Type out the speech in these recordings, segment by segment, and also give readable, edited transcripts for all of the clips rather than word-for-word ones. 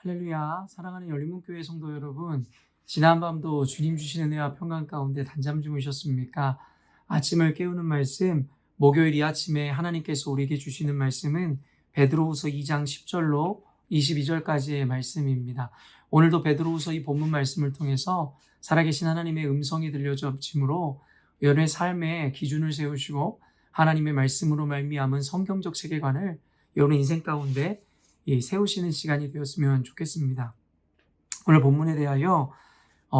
할렐루야, 사랑하는 열린문교회 성도 여러분, 지난밤도 주님 주시는 은혜와 평강 가운데 단잠 주무셨습니까? 아침을 깨우는 말씀, 목요일 이 아침에 하나님께서 우리에게 주시는 말씀은 베드로후서 2장 10절로 22절까지의 말씀입니다. 오늘도 베드로후서 이 본문 말씀을 통해서 살아계신 하나님의 음성이 들려짐으로 여러분의 삶의 기준을 세우시고 하나님의 말씀으로 말미암은 성경적 세계관을 여러분의 인생 가운데 세우시는 시간이 되었으면 좋겠습니다. 오늘 본문에 대하여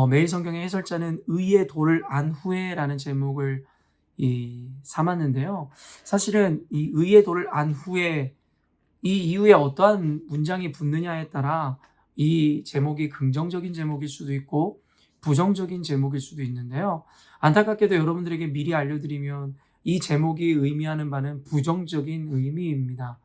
매일 성경의 해설자는 의의 도를 안 후에라는 제목을 삼았는데요. 사실은 이 의의 도를 안 후에 이 이후에 어떠한 문장이 붙느냐에 따라 이 제목이 긍정적인 제목일 수도 있고 부정적인 제목일 수도 있는데요. 안타깝게도 여러분들에게 미리 알려드리면 이 제목이 의미하는 바는 부정적인 의미입니다.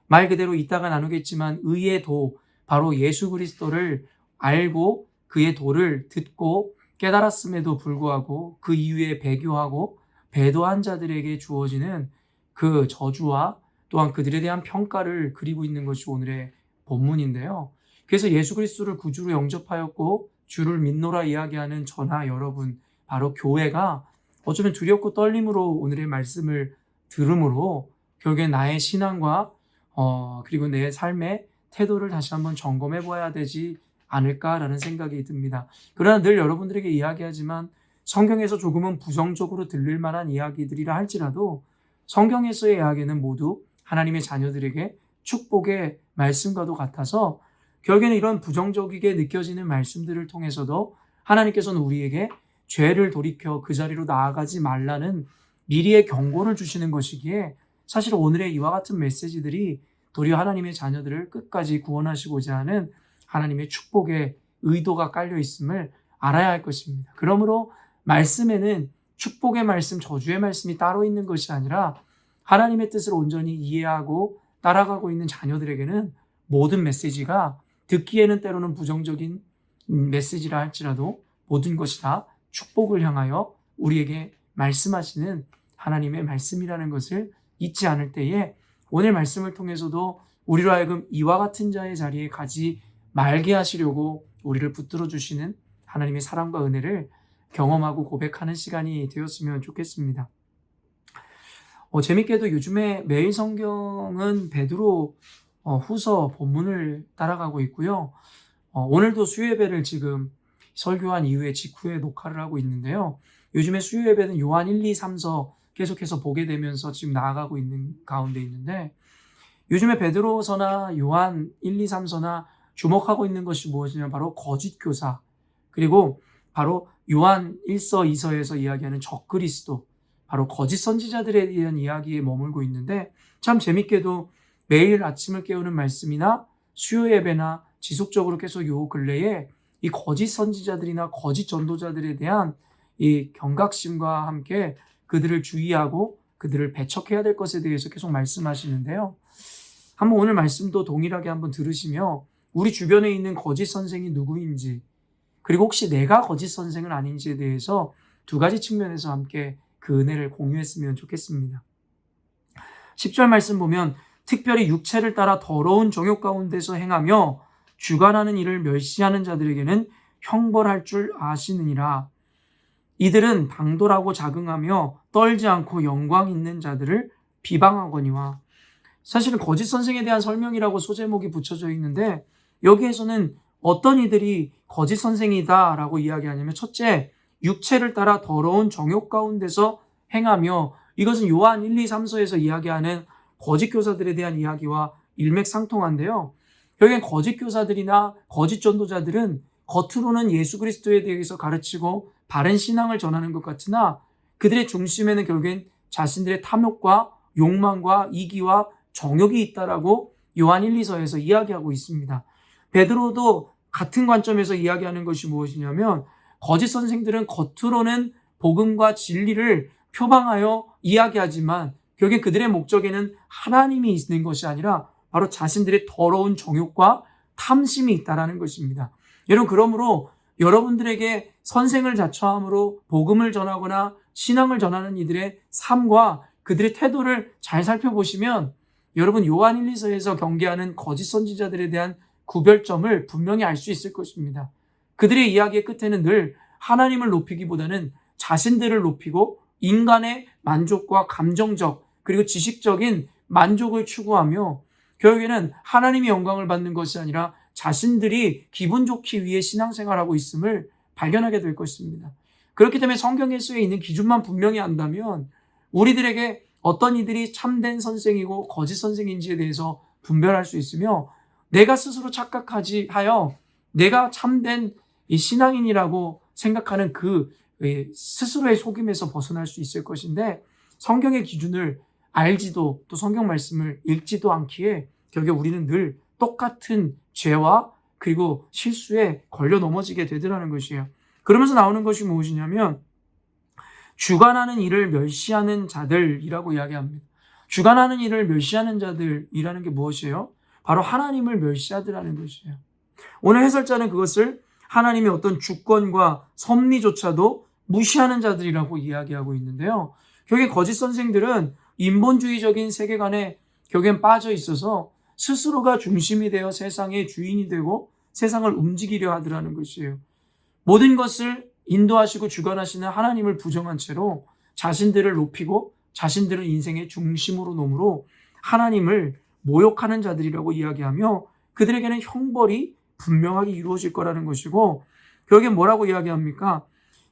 말 그대로 이따가 나누겠지만 의의 도, 바로 예수 그리스도를 알고 그의 도를 듣고 깨달았음에도 불구하고 그 이후에 배교하고 배도한 자들에게 주어지는 그 저주와 또한 그들에 대한 평가를 그리고 있는 것이 오늘의 본문인데요. 그래서 예수 그리스도를 구주로 영접하였고 주를 믿노라 이야기하는 저나 여러분, 바로 교회가 어쩌면 두렵고 떨림으로 오늘의 말씀을 들음으로 결국에 나의 신앙과 그리고 내 삶의 태도를 다시 한번 점검해 봐야 되지 않을까라는 생각이 듭니다. 그러나 늘 여러분들에게 이야기하지만 성경에서 조금은 부정적으로 들릴 만한 이야기들이라 할지라도 성경에서의 이야기는 모두 하나님의 자녀들에게 축복의 말씀과도 같아서 결국에는 이런 부정적이게 느껴지는 말씀들을 통해서도 하나님께서는 우리에게 죄를 돌이켜 그 자리로 나아가지 말라는 미리의 경고를 주시는 것이기에 사실 오늘의 이와 같은 메시지들이 도리어 하나님의 자녀들을 끝까지 구원하시고자 하는 하나님의 축복의 의도가 깔려 있음을 알아야 할 것입니다. 그러므로 말씀에는 축복의 말씀, 저주의 말씀이 따로 있는 것이 아니라 하나님의 뜻을 온전히 이해하고 따라가고 있는 자녀들에게는 모든 메시지가 듣기에는 때로는 부정적인 메시지라 할지라도 모든 것이 다 축복을 향하여 우리에게 말씀하시는 하나님의 말씀이라는 것을 잊지 않을 때에 오늘 말씀을 통해서도 우리로 하여금 이와 같은 자의 자리에 가지 말게 하시려고 우리를 붙들어 주시는 하나님의 사랑과 은혜를 경험하고 고백하는 시간이 되었으면 좋겠습니다. 재밌게도 요즘에 매일 성경은 베드로 후서 본문을 따라가고 있고요. 오늘도 수요예배를 지금 설교한 이후에 직후에 녹화를 하고 있는데요. 요즘에 수요예배는 요한 1, 2, 3서 계속해서 보게 되면서 지금 나아가고 있는 가운데 있는데 요즘에 베드로서나 요한 1, 2, 3서나 주목하고 있는 것이 무엇이냐면 바로 거짓 교사, 그리고 바로 요한 1서 2서에서 이야기하는 적그리스도, 바로 거짓 선지자들에 대한 이야기에 머물고 있는데 참 재밌게도 매일 아침을 깨우는 말씀이나 수요 예배나 지속적으로 계속 요 근래에 이 거짓 선지자들이나 거짓 전도자들에 대한 이 경각심과 함께 그들을 주의하고 그들을 배척해야 될 것에 대해서 계속 말씀하시는데요. 한번 오늘 말씀도 동일하게 한번 들으시며 우리 주변에 있는 거짓 선생이 누구인지, 그리고 혹시 내가 거짓 선생은 아닌지에 대해서 두 가지 측면에서 함께 그 은혜를 공유했으면 좋겠습니다. 10절 말씀 보면 특별히 육체를 따라 더러운 정욕 가운데서 행하며 주관하는 일을 멸시하는 자들에게는 형벌할 줄 아시느니라. 이들은 방돌하고 자긍하며 떨지 않고 영광 있는 자들을 비방하거니와. 사실은 거짓 선생에 대한 설명이라고 소제목이 붙여져 있는데 여기에서는 어떤 이들이 거짓 선생이다라고 이야기하냐면 첫째, 육체를 따라 더러운 정욕 가운데서 행하며, 이것은 요한 1, 2, 3서에서 이야기하는 거짓 교사들에 대한 이야기와 일맥상통한데요. 여기엔 거짓 교사들이나 거짓 전도자들은 겉으로는 예수 그리스도에 대해서 가르치고 바른 신앙을 전하는 것 같으나 그들의 중심에는 결국엔 자신들의 탐욕과 욕망과 이기와 정욕이 있다라고 요한 1, 2서에서 이야기하고 있습니다. 베드로도 같은 관점에서 이야기하는 것이 무엇이냐면 거짓 선생들은 겉으로는 복음과 진리를 표방하여 이야기하지만 결국엔 그들의 목적에는 하나님이 있는 것이 아니라 바로 자신들의 더러운 정욕과 탐심이 있다라는 것입니다. 여러분, 그러므로 여러분들에게 선생을 자처함으로 복음을 전하거나 신앙을 전하는 이들의 삶과 그들의 태도를 잘 살펴보시면 여러분 요한 1, 2서에서 경계하는 거짓 선지자들에 대한 구별점을 분명히 알 수 있을 것입니다. 그들의 이야기의 끝에는 늘 하나님을 높이기보다는 자신들을 높이고 인간의 만족과 감정적 그리고 지식적인 만족을 추구하며 결국에는 하나님의 영광을 받는 것이 아니라 자신들이 기분 좋기 위해 신앙생활하고 있음을 발견하게 될 것입니다. 그렇기 때문에 성경에서 있는 기준만 분명히 안다면 우리들에게 어떤 이들이 참된 선생이고 거짓 선생인지에 대해서 분별할 수 있으며 내가 스스로 착각하지 하여 내가 참된 이 신앙인이라고 생각하는 그 스스로의 속임에서 벗어날 수 있을 것인데 성경의 기준을 알지도 또 성경 말씀을 읽지도 않기에 결국 우리는 늘 똑같은 죄와 그리고 실수에 걸려 넘어지게 되더라는 것이에요. 그러면서 나오는 것이 무엇이냐면 주관하는 일을 멸시하는 자들이라고 이야기합니다. 주관하는 일을 멸시하는 자들이라는 게 무엇이에요? 바로 하나님을 멸시하더라는 것이에요. 오늘 해설자는 그것을 하나님의 어떤 주권과 섭리조차도 무시하는 자들이라고 이야기하고 있는데요. 결국에 거짓 선생들은 인본주의적인 세계관에 결국엔 빠져 있어서 스스로가 중심이 되어 세상의 주인이 되고 세상을 움직이려 하더라는 것이에요. 모든 것을 인도하시고 주관하시는 하나님을 부정한 채로 자신들을 높이고 자신들을 인생의 중심으로 놓음으로 하나님을 모욕하는 자들이라고 이야기하며 그들에게는 형벌이 분명하게 이루어질 거라는 것이고 결국에 뭐라고 이야기합니까?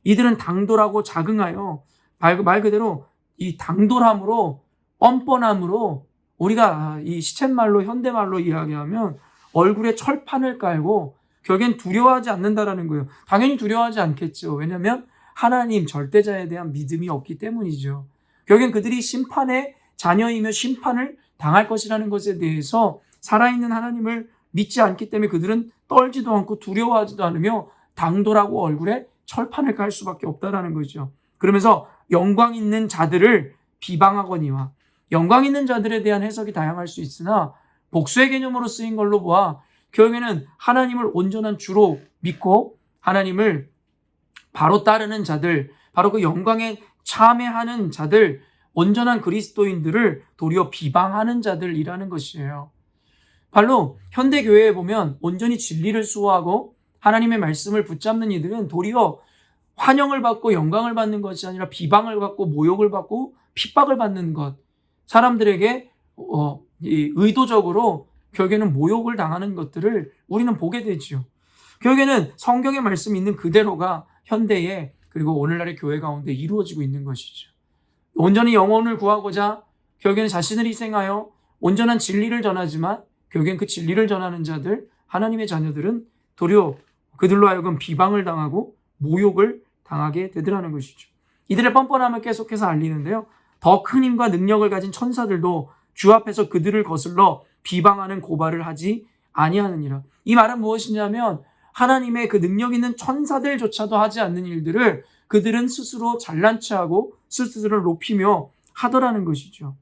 이들은 당돌하고 자긍하여 말 그대로 이 당돌함으로 뻔뻔함으로 우리가 이 시쳇말로 현대말로 이야기하면 얼굴에 철판을 깔고 결국엔 두려워하지 않는다라는 거예요. 당연히 두려워하지 않겠죠. 왜냐하면 하나님 절대자에 대한 믿음이 없기 때문이죠. 결국엔 그들이 심판의 자녀이며 심판을 당할 것이라는 것에 대해서 살아있는 하나님을 믿지 않기 때문에 그들은 떨지도 않고 두려워하지도 않으며 당돌하고 얼굴에 철판을 깔 수밖에 없다라는 거죠. 그러면서 영광 있는 자들을 비방하거니와 영광 있는 자들에 대한 해석이 다양할 수 있으나 복수의 개념으로 쓰인 걸로 보아 결국에는 하나님을 온전한 주로 믿고 하나님을 바로 따르는 자들, 바로 그 영광에 참여하는 자들, 온전한 그리스도인들을 도리어 비방하는 자들이라는 것이에요. 바로 현대교회에 보면 온전히 진리를 수호하고 하나님의 말씀을 붙잡는 이들은 도리어 환영을 받고 영광을 받는 것이 아니라 비방을 받고 모욕을 받고 핍박을 받는 것, 사람들에게 의도적으로 결국에는 모욕을 당하는 것들을 우리는 보게 되죠. 결국에는 성경의 말씀이 있는 그대로가 현대에 그리고 오늘날의 교회 가운데 이루어지고 있는 것이죠. 온전히 영혼을 구하고자 결국에는 자신을 희생하여 온전한 진리를 전하지만 결국엔 그 진리를 전하는 자들, 하나님의 자녀들은 도리어 그들로 하여금 비방을 당하고 모욕을 당하게 되더라는 것이죠. 이들의 뻔뻔함을 계속해서 알리는데요. 더 큰 힘과 능력을 가진 천사들도 주 앞에서 그들을 거슬러 비방하는 고발을 하지 아니하느니라. 이 말은 무엇이냐면 하나님의 그 능력 있는 천사들조차도 하지 않는 일들을 그들은 스스로 잘난 체하고 스스로를 높이며 하더라는 것이죠.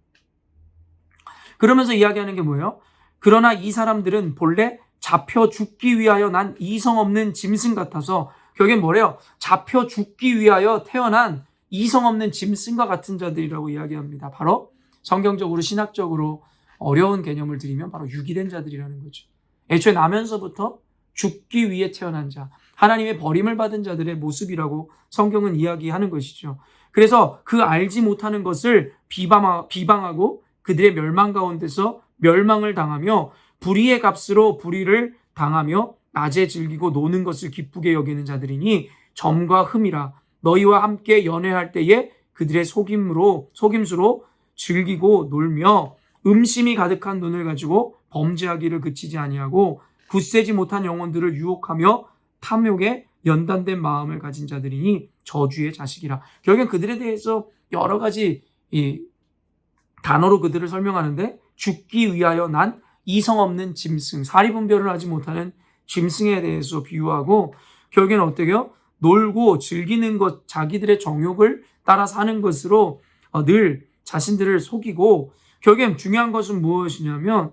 그러면서 이야기하는 게 뭐예요? 그러나 이 사람들은 본래 잡혀 죽기 위하여 난 이성 없는 짐승 같아서 결국엔 뭐래요? 잡혀 죽기 위하여 태어난 이성 없는 짐승과 같은 자들이라고 이야기합니다. 바로 성경적으로 신학적으로 어려운 개념을 드리면 바로 유기된 자들이라는 거죠. 애초에 나면서부터 죽기 위해 태어난 자, 하나님의 버림을 받은 자들의 모습이라고 성경은 이야기하는 것이죠. 그래서 그 알지 못하는 것을 비방하고 그들의 멸망 가운데서 멸망을 당하며 불의의 값으로 불의를 당하며 낮에 즐기고 노는 것을 기쁘게 여기는 자들이니 점과 흠이라. 너희와 함께 연회할 때에 그들의 속임수로 즐기고 놀며 음심이 가득한 눈을 가지고 범죄하기를 그치지 아니하고 굳세지 못한 영혼들을 유혹하며 탐욕에 연단된 마음을 가진 자들이니 저주의 자식이라. 결국엔 그들에 대해서 여러 가지 단어로 그들을 설명하는데 죽기 위하여 난 이성 없는 짐승, 사리분별을 하지 못하는 짐승에 대해서 비유하고 결국에는 어때요? 놀고 즐기는 것, 자기들의 정욕을 따라 사는 것으로 늘 자신들을 속이고 결국엔 중요한 것은 무엇이냐면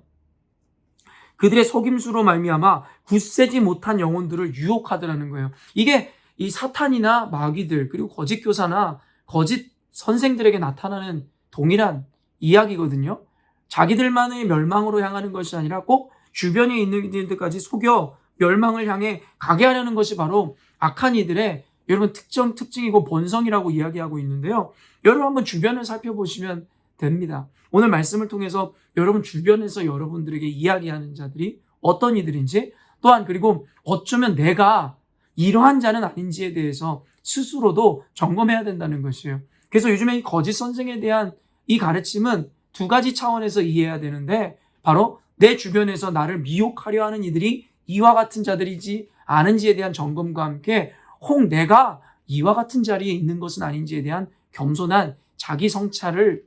그들의 속임수로 말미암아 굳세지 못한 영혼들을 유혹하더라는 거예요. 이게 이 사탄이나 마귀들 그리고 거짓 교사나 거짓 선생들에게 나타나는 동일한 이야기거든요. 자기들만의 멸망으로 향하는 것이 아니라 꼭 주변에 있는 이들까지 속여 멸망을 향해 가게 하려는 것이 바로 악한 이들의 여러분 특징이고 본성이라고 이야기하고 있는데요. 여러분 한번 주변을 살펴보시면 됩니다. 오늘 말씀을 통해서 여러분 주변에서 여러분들에게 이야기하는 자들이 어떤 이들인지, 또한 그리고 어쩌면 내가 이러한 자는 아닌지에 대해서 스스로도 점검해야 된다는 것이에요. 그래서 요즘에 이 거짓 선생에 대한 이 가르침은 두 가지 차원에서 이해해야 되는데, 바로 내 주변에서 나를 미혹하려 하는 이들이 이와 같은 자들이지 않은지에 대한 점검과 함께 혹 내가 이와 같은 자리에 있는 것은 아닌지에 대한 겸손한 자기 성찰을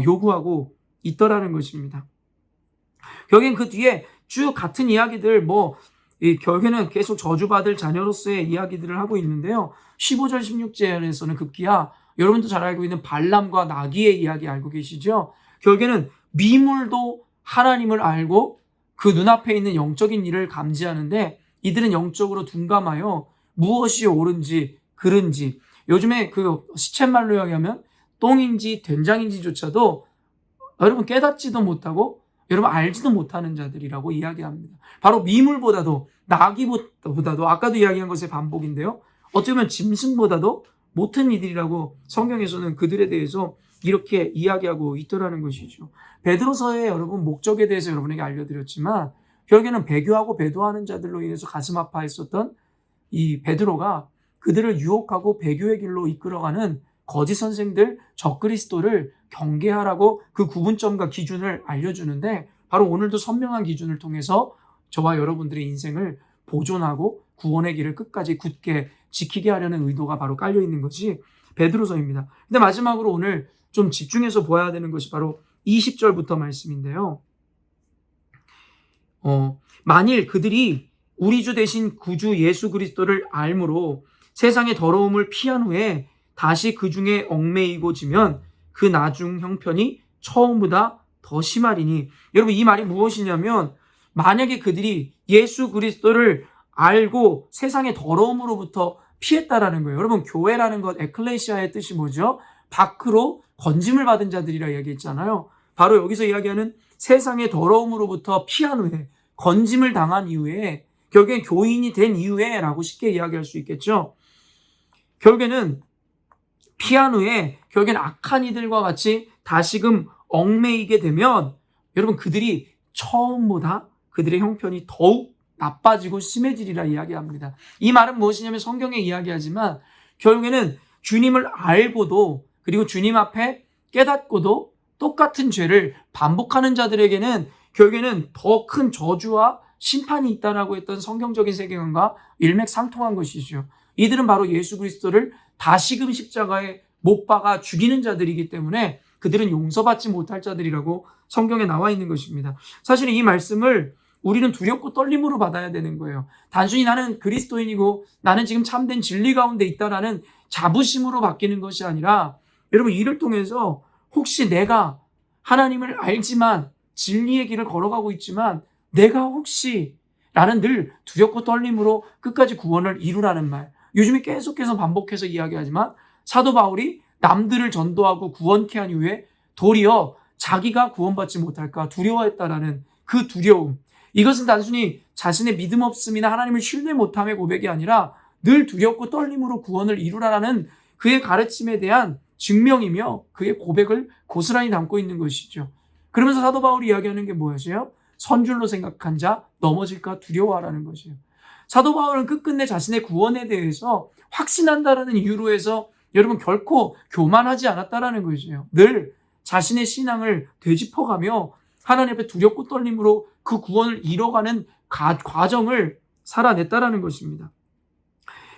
요구하고 있더라는 것입니다. 결국엔 그 뒤에 쭉 같은 이야기들, 결국에는 계속 저주받을 자녀로서의 이야기들을 하고 있는데요. 15절 16절에서는 급기야 여러분도 잘 알고 있는 발람과 나귀의 이야기 알고 계시죠? 결국에는 미물도 하나님을 알고 그 눈앞에 있는 영적인 일을 감지하는데, 이들은 영적으로 둔감하여 무엇이 옳은지 그른지, 요즘에 그 시쳇말로 이야기하면 똥인지 된장인지조차도 여러분 깨닫지도 못하고 여러분 알지도 못하는 자들이라고 이야기합니다. 바로 미물보다도, 나귀보다도, 아까도 이야기한 것의 반복인데요, 어떻게 보면 짐승보다도 못한 이들이라고 성경에서는 그들에 대해서 이렇게 이야기하고 있더라는 것이죠. 베드로서의 여러분 목적에 대해서 여러분에게 알려드렸지만, 결국에는 배교하고 배도하는 자들로 인해서 가슴 아파했었던 이 베드로가 그들을 유혹하고 배교의 길로 이끌어가는 거짓 선생들, 적그리스도를 경계하라고 그 구분점과 기준을 알려주는데, 바로 오늘도 선명한 기준을 통해서 저와 여러분들의 인생을 보존하고 구원의 길을 끝까지 굳게 지키게 하려는 의도가 바로 깔려 있는 것이 베드로서입니다. 근데 마지막으로 오늘 좀 집중해서 보아야 되는 것이 바로 20절부터 말씀인데요. 만일 그들이 우리 주 되신 구주 예수 그리스도를 알므로 세상의 더러움을 피한 후에 다시 그 중에 얽매이고 지면 그 나중 형편이 처음보다 더 심하리니. 여러분, 이 말이 무엇이냐면, 만약에 그들이 예수 그리스도를 알고 세상의 더러움으로부터 피했다라는 거예요. 여러분, 교회라는 것, 에클레시아의 뜻이 뭐죠? 밖으로 건짐을 받은 자들이라 이야기했잖아요. 바로 여기서 이야기하는 세상의 더러움으로부터 피한 후에, 건짐을 당한 이후에, 결국엔 교인이 된 이후에 라고 쉽게 이야기할 수 있겠죠. 결국에는 피한 후에 결국엔 악한 이들과 같이 다시금 얽매이게 되면, 여러분, 그들이 처음보다 그들의 형편이 더욱 나빠지고 심해지리라 이야기합니다. 이 말은 무엇이냐면, 성경에 이야기하지만 결국에는 주님을 알고도 그리고 주님 앞에 깨닫고도 똑같은 죄를 반복하는 자들에게는 결국에는 더 큰 저주와 심판이 있다라고 했던 성경적인 세계관과 일맥상통한 것이죠. 이들은 바로 예수 그리스도를 다시금 십자가에 못 박아 죽이는 자들이기 때문에 그들은 용서받지 못할 자들이라고 성경에 나와 있는 것입니다. 사실 이 말씀을 우리는 두렵고 떨림으로 받아야 되는 거예요. 단순히 나는 그리스도인이고 나는 지금 참된 진리 가운데 있다라는 자부심으로 바뀌는 것이 아니라, 여러분, 이를 통해서 혹시 내가 하나님을 알지만 진리의 길을 걸어가고 있지만 내가 혹시 라는 늘 두렵고 떨림으로 끝까지 구원을 이루라는 말, 요즘에 계속해서 반복해서 이야기하지만 사도 바울이 남들을 전도하고 구원케 한 이후에 도리어 자기가 구원받지 못할까 두려워했다라는 그 두려움, 이것은 단순히 자신의 믿음 없음이나 하나님을 신뢰 못함의 고백이 아니라 늘 두렵고 떨림으로 구원을 이루라라는 그의 가르침에 대한 증명이며 그의 고백을 고스란히 담고 있는 것이죠. 그러면서 사도 바울이 이야기하는 게 무엇이에요? 선줄로 생각한 자 넘어질까 두려워하라는 것이에요. 사도 바울은 끝끝내 자신의 구원에 대해서 확신한다라는 이유로 해서 여러분 결코 교만하지 않았다라는 것이에요. 늘 자신의 신앙을 되짚어가며 하나님 앞에 두렵고 떨림으로 그 구원을 이뤄가는 과정을 살아냈다라는 것입니다.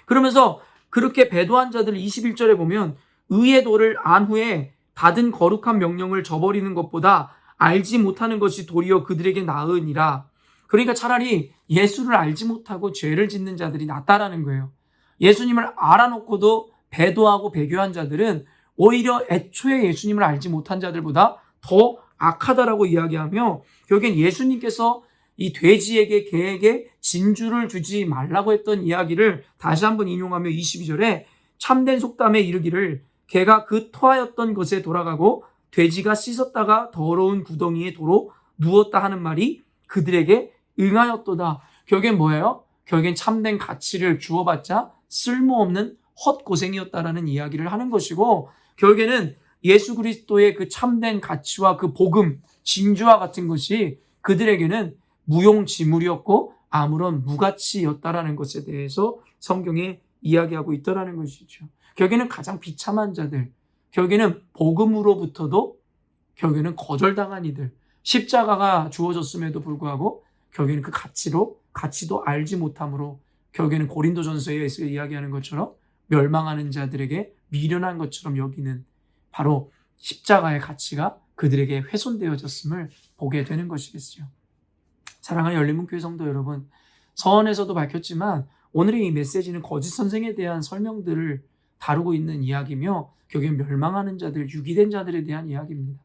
그러면서 그렇게 배도한 자들 21절에 보면, 의의 도를 안 후에 받은 거룩한 명령을 저버리는 것보다 알지 못하는 것이 도리어 그들에게 나으니라. 그러니까 차라리 예수를 알지 못하고 죄를 짓는 자들이 낫다라는 거예요. 예수님을 알아놓고도 배도하고 배교한 자들은 오히려 애초에 예수님을 알지 못한 자들보다 더 악하다라고 이야기하며, 결국엔 예수님께서 이 돼지에게 개에게 진주를 주지 말라고 했던 이야기를 다시 한번 인용하며 22절에 참된 속담에 이르기를 개가 그 토하였던 것에 돌아가고 돼지가 씻었다가 더러운 구덩이에 도로 누웠다 하는 말이 그들에게 응하였도다. 결국엔 뭐예요? 결국엔 참된 가치를 주어봤자 쓸모없는 헛고생이었다라는 이야기를 하는 것이고, 결국에는 예수 그리스도의 그 참된 가치와 그 복음, 진주와 같은 것이 그들에게는 무용지물이었고 아무런 무가치였다라는 것에 대해서 성경에 이야기하고 있더라는 것이죠. 결국에는 가장 비참한 자들, 결국에는 복음으로부터도 결국에는 거절당한 이들, 십자가가 주어졌음에도 불구하고 결국에는 그 가치도 알지 못함으로 결국에는 고린도전서에서 이야기하는 것처럼 멸망하는 자들에게 미련한 것처럼 여기는 바로 십자가의 가치가 그들에게 훼손되어졌음을 보게 되는 것이겠죠. 사랑하는 열린문교회 성도 여러분, 서원에서도 밝혔지만 오늘의 이 메시지는 거짓 선생에 대한 설명들을 다루고 있는 이야기며 결국엔 멸망하는 자들, 유기된 자들에 대한 이야기입니다.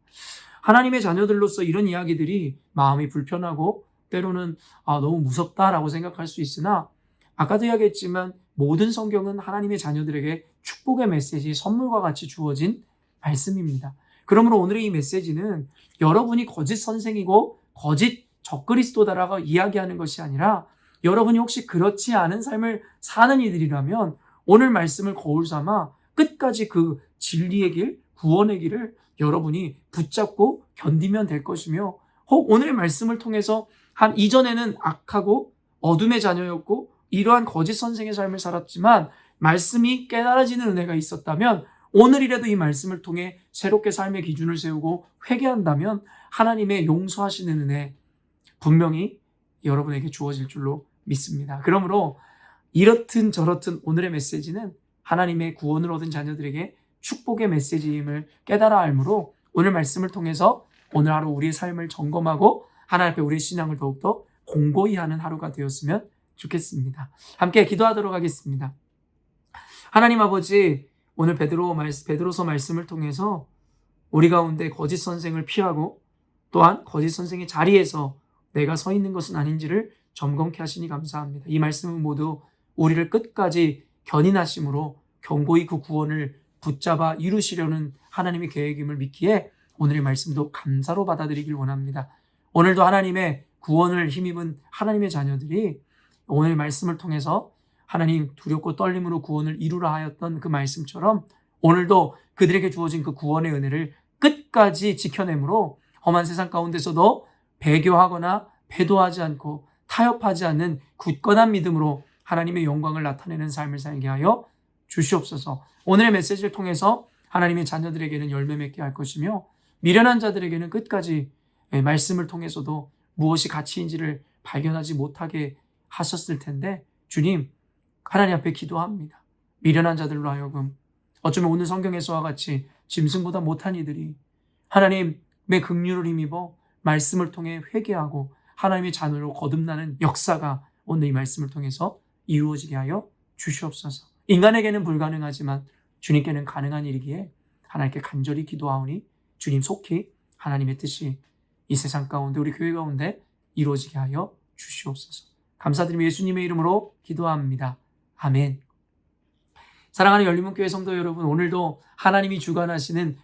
하나님의 자녀들로서 이런 이야기들이 마음이 불편하고 때로는 너무 무섭다라고 생각할 수 있으나, 아까도 이야기했지만 모든 성경은 하나님의 자녀들에게 축복의 메시지, 선물과 같이 주어진 말씀입니다. 그러므로 오늘의 이 메시지는 여러분이 거짓 선생이고 거짓 적그리스도다라고 이야기하는 것이 아니라, 여러분이 혹시 그렇지 않은 삶을 사는 이들이라면 오늘 말씀을 거울 삼아 끝까지 그 진리의 길, 구원의 길을 여러분이 붙잡고 견디면 될 것이며, 혹 오늘의 말씀을 통해서 이전에는 악하고 어둠의 자녀였고 이러한 거짓 선생의 삶을 살았지만 말씀이 깨달아지는 은혜가 있었다면, 오늘이라도 이 말씀을 통해 새롭게 삶의 기준을 세우고 회개한다면 하나님의 용서하시는 은혜 분명히 여러분에게 주어질 줄로 믿습니다. 그러므로 이렇든 저렇든 오늘의 메시지는 하나님의 구원을 얻은 자녀들에게 축복의 메시지임을 깨달아 알므로 오늘 말씀을 통해서 오늘 하루 우리의 삶을 점검하고 하나님 앞에 우리의 신앙을 더욱더 공고히 하는 하루가 되었으면 좋겠습니다. 함께 기도하도록 하겠습니다. 하나님 아버지, 오늘 베드로서 말씀을 통해서 우리 가운데 거짓 선생을 피하고 또한 거짓 선생의 자리에서 내가 서 있는 것은 아닌지를 점검케 하시니 감사합니다. 이 말씀은 모두 우리를 끝까지 견인하심으로 견고히 그 구원을 붙잡아 이루시려는 하나님의 계획임을 믿기에 오늘의 말씀도 감사로 받아들이길 원합니다. 오늘도 하나님의 구원을 힘입은 하나님의 자녀들이 오늘 말씀을 통해서 하나님 두렵고 떨림으로 구원을 이루라 하였던 그 말씀처럼 오늘도 그들에게 주어진 그 구원의 은혜를 끝까지 지켜내므로 험한 세상 가운데서도 배교하거나 배도하지 않고 타협하지 않는 굳건한 믿음으로 하나님의 영광을 나타내는 삶을 살게 하여 주시옵소서. 오늘의 메시지를 통해서 하나님의 자녀들에게는 열매 맺게 할 것이며 미련한 자들에게는 끝까지 말씀을 통해서도 무엇이 가치인지를 발견하지 못하게 하셨을 텐데, 주님, 하나님 앞에 기도합니다. 미련한 자들로 하여금 어쩌면 오늘 성경에서와 같이 짐승보다 못한 이들이 하나님의 긍휼을 힘입어 말씀을 통해 회개하고 하나님의 자녀로 거듭나는 역사가 오늘 이 말씀을 통해서 이루어지게 하여 주시옵소서. 인간에게는 불가능하지만 주님께는 가능한 일이기에 하나님께 간절히 기도하오니 주님 속히 하나님의 뜻이 이 세상 가운데 우리 교회 가운데 이루어지게 하여 주시옵소서. 감사드리며 예수님의 이름으로 기도합니다. 아멘. 사랑하는 열린문교회 성도 여러분, 오늘도 하나님이 주관하시는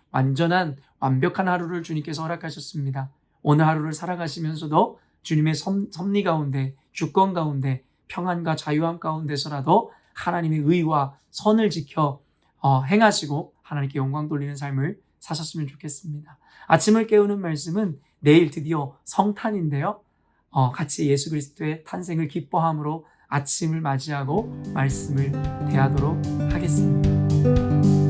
완벽한 하루를 주님께서 허락하셨습니다. 오늘 하루를 살아가시면서도 주님의 섭리 가운데, 주권 가운데, 평안과 자유함 가운데서라도 하나님의 의와 선을 지켜 행하시고 하나님께 영광 돌리는 삶을 사셨으면 좋겠습니다. 아침을 깨우는 말씀은 내일 드디어 성탄인데요. 같이 예수 그리스도의 탄생을 기뻐함으로 아침을 맞이하고 말씀을 대하도록 하겠습니다.